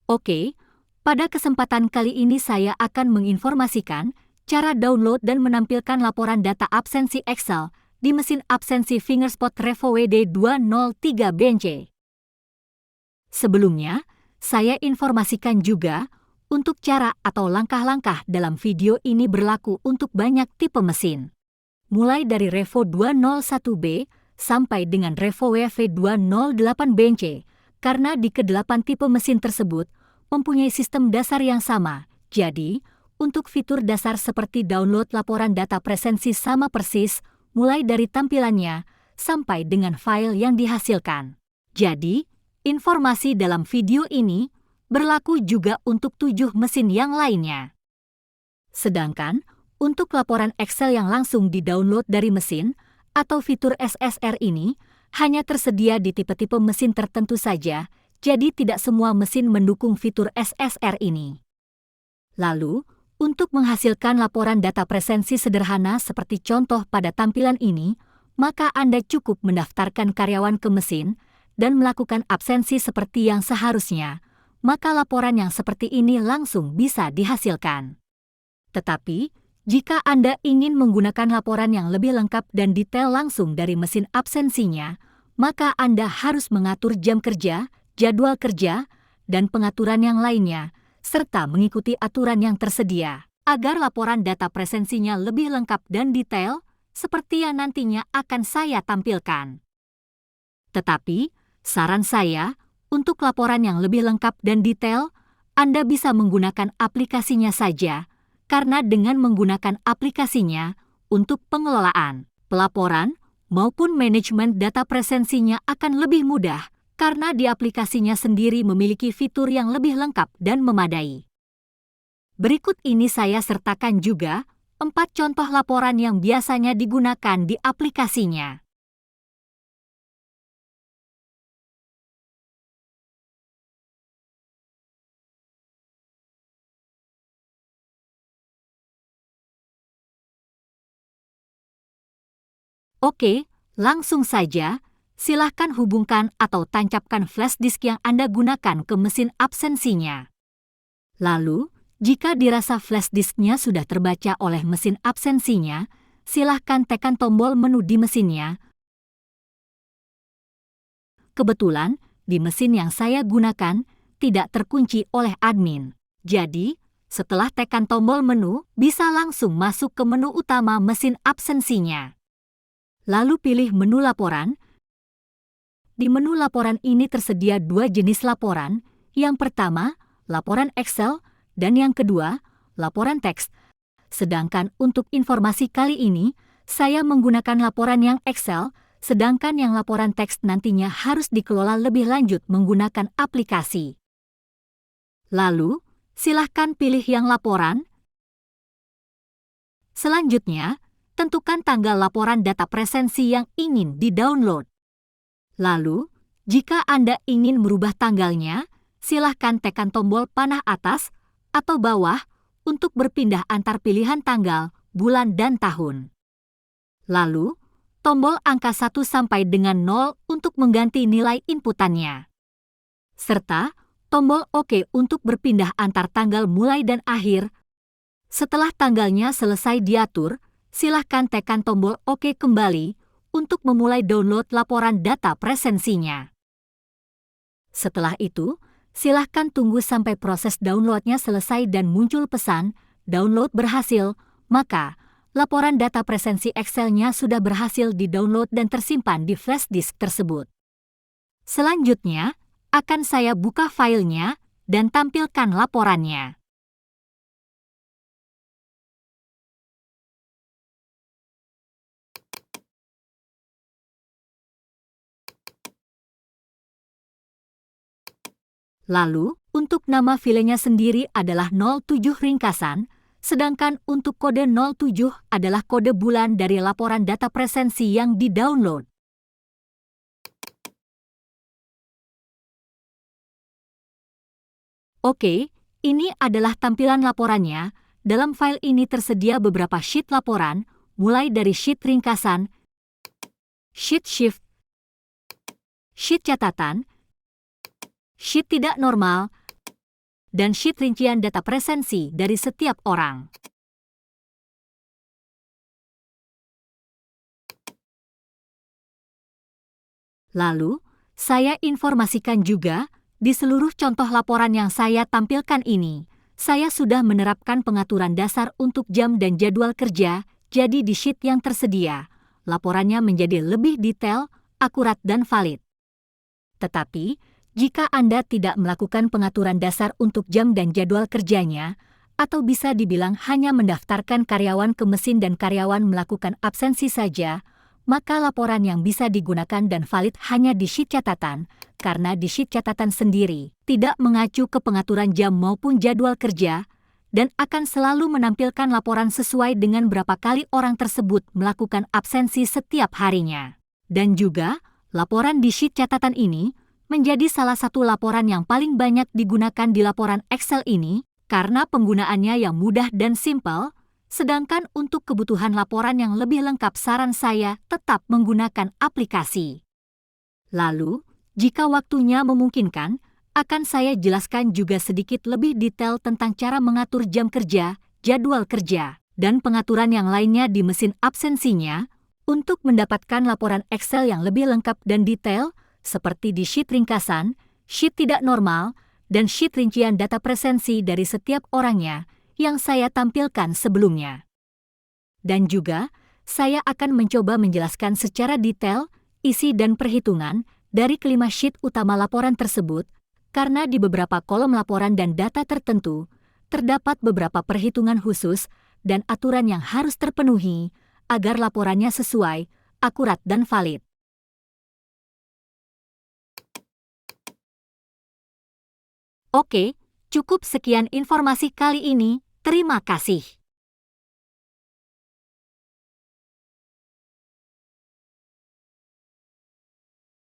Oke, pada kesempatan kali ini saya akan menginformasikan cara download dan menampilkan laporan data absensi Excel di mesin absensi Fingerspot Revo WD203 BNC. Sebelumnya, saya informasikan juga untuk cara atau langkah-langkah dalam video ini berlaku untuk banyak tipe mesin. Mulai dari Revo 201B sampai dengan Revo WV208 BNC, karena di kedelapan tipe mesin tersebut mempunyai sistem dasar yang sama. Jadi, untuk fitur dasar seperti download laporan data presensi sama persis, mulai dari tampilannya sampai dengan file yang dihasilkan. Jadi, informasi dalam video ini berlaku juga untuk 7 mesin yang lainnya. Sedangkan, untuk laporan Excel yang langsung di-download dari mesin atau fitur SSR ini hanya tersedia di tipe-tipe mesin tertentu saja, jadi tidak semua mesin mendukung fitur SSR ini. Lalu, untuk menghasilkan laporan data presensi sederhana seperti contoh pada tampilan ini, maka Anda cukup mendaftarkan karyawan ke mesin dan melakukan absensi seperti yang seharusnya, maka laporan yang seperti ini langsung bisa dihasilkan. Tetapi, jika Anda ingin menggunakan laporan yang lebih lengkap dan detail langsung dari mesin absensinya, maka Anda harus mengatur jam kerja, jadwal kerja, dan pengaturan yang lainnya, serta mengikuti aturan yang tersedia, agar laporan data presensinya lebih lengkap dan detail, seperti yang nantinya akan saya tampilkan. Tetapi, saran saya, untuk laporan yang lebih lengkap dan detail, Anda bisa menggunakan aplikasinya saja, karena dengan menggunakan aplikasinya untuk pengelolaan, pelaporan, maupun manajemen data presensinya akan lebih mudah, karena di aplikasinya sendiri memiliki fitur yang lebih lengkap dan memadai. Berikut ini saya sertakan juga 4 contoh laporan yang biasanya digunakan di aplikasinya. Oke, langsung saja. Silahkan hubungkan atau tancapkan flash disk yang Anda gunakan ke mesin absensinya. Lalu, jika dirasa flash disknya sudah terbaca oleh mesin absensinya, silahkan tekan tombol menu di mesinnya. Kebetulan, di mesin yang saya gunakan tidak terkunci oleh admin. Jadi, setelah tekan tombol menu, bisa langsung masuk ke menu utama mesin absensinya. Lalu pilih menu laporan. Di menu laporan ini tersedia 2 jenis laporan. Yang pertama, laporan Excel, dan yang kedua, laporan teks. Sedangkan untuk informasi kali ini, saya menggunakan laporan yang Excel, sedangkan yang laporan teks nantinya harus dikelola lebih lanjut menggunakan aplikasi. Lalu, silahkan pilih yang laporan. Selanjutnya, tentukan tanggal laporan data presensi yang ingin di-download. Lalu, jika Anda ingin merubah tanggalnya, silahkan tekan tombol panah atas atau bawah untuk berpindah antar pilihan tanggal, bulan, dan tahun. Lalu, tombol angka 1 sampai dengan 0 untuk mengganti nilai inputannya. Serta tombol OK untuk berpindah antar tanggal mulai dan akhir. Setelah tanggalnya selesai diatur, silahkan tekan tombol OK kembali untuk memulai download laporan data presensinya. Setelah itu, silahkan tunggu sampai proses downloadnya selesai dan muncul pesan, download berhasil, maka laporan data presensi Excel-nya sudah berhasil di-download dan tersimpan di flash disk tersebut. Selanjutnya, akan saya buka filenya dan tampilkan laporannya. Lalu, untuk nama filenya sendiri adalah 07 ringkasan, sedangkan untuk kode 07 adalah kode bulan dari laporan data presensi yang di-download. Oke, ini adalah tampilan laporannya. Dalam file ini tersedia beberapa sheet laporan, mulai dari sheet ringkasan, sheet shift, sheet catatan, sheet tidak normal, dan sheet rincian data presensi dari setiap orang. Lalu, saya informasikan juga, di seluruh contoh laporan yang saya tampilkan ini, saya sudah menerapkan pengaturan dasar untuk jam dan jadwal kerja, jadi di sheet yang tersedia, laporannya menjadi lebih detail, akurat dan valid. Tetapi, jika Anda tidak melakukan pengaturan dasar untuk jam dan jadwal kerjanya, atau bisa dibilang hanya mendaftarkan karyawan ke mesin dan karyawan melakukan absensi saja, maka laporan yang bisa digunakan dan valid hanya di sheet catatan, karena di sheet catatan sendiri tidak mengacu ke pengaturan jam maupun jadwal kerja, dan akan selalu menampilkan laporan sesuai dengan berapa kali orang tersebut melakukan absensi setiap harinya. Dan juga, laporan di sheet catatan ini menjadi salah satu laporan yang paling banyak digunakan di laporan Excel ini, karena penggunaannya yang mudah dan simpel. Sedangkan untuk kebutuhan laporan yang lebih lengkap saran saya tetap menggunakan aplikasi. Lalu, jika waktunya memungkinkan, akan saya jelaskan juga sedikit lebih detail tentang cara mengatur jam kerja, jadwal kerja, dan pengaturan yang lainnya di mesin absensinya untuk mendapatkan laporan Excel yang lebih lengkap dan detail seperti di sheet ringkasan, sheet tidak normal, dan sheet rincian data presensi dari setiap orangnya yang saya tampilkan sebelumnya. Dan juga, saya akan mencoba menjelaskan secara detail isi dan perhitungan dari kelima sheet utama laporan tersebut, karena di beberapa kolom laporan dan data tertentu, terdapat beberapa perhitungan khusus dan aturan yang harus terpenuhi agar laporannya sesuai, akurat dan valid. Oke, cukup sekian informasi kali ini. Terima kasih.